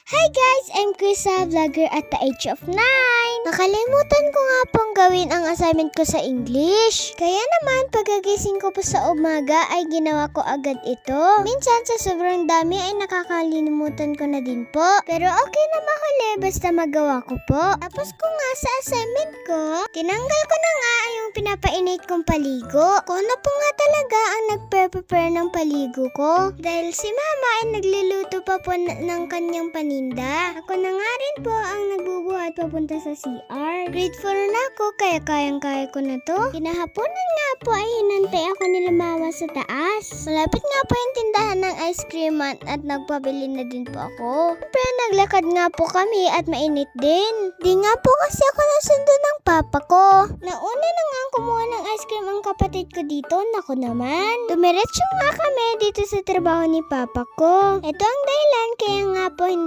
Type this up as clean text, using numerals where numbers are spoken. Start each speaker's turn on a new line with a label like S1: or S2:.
S1: Hi guys! I'm Krisa, vlogger at the age of 9. Nakalimutan ko nga pong gawin ang assignment ko sa English. Kaya naman, pagkagising ko po sa umaga ay ginawa ko agad ito. Minsan sa sobrang dami ay nakakalimutan ko na din po. Pero okay na mahuli basta magawa ko po. Tapos ko nga sa assignment ko, tinanggal ko na nga yung pinapainit kong paligo. Ako na po nga talaga ang nagpe-prepare ng paligo ko. Dahil si mama ay nagluluto pa po ng kanyang paninda. Ako na nga rin po ang nagbubuhat papunta sa CR. Grade 4 na ako kaya kayang-kaya ko na to. Kinahaponan nga po ay hinantay ako nila mama sa taas. Malapit nga po yung tindahan ng ice cream at nagpabili na din po ako. Siyempre naglakad nga po kami at mainit din. Di nga po kasi ako nasundo ng papa ko. Nauna na nga kumuha ng ice cream ang kapatid ko dito. Naku naman. Dumiretso nga kami dito sa trabaho ni papa ko. Ito ang dahilan kaya nga po hindi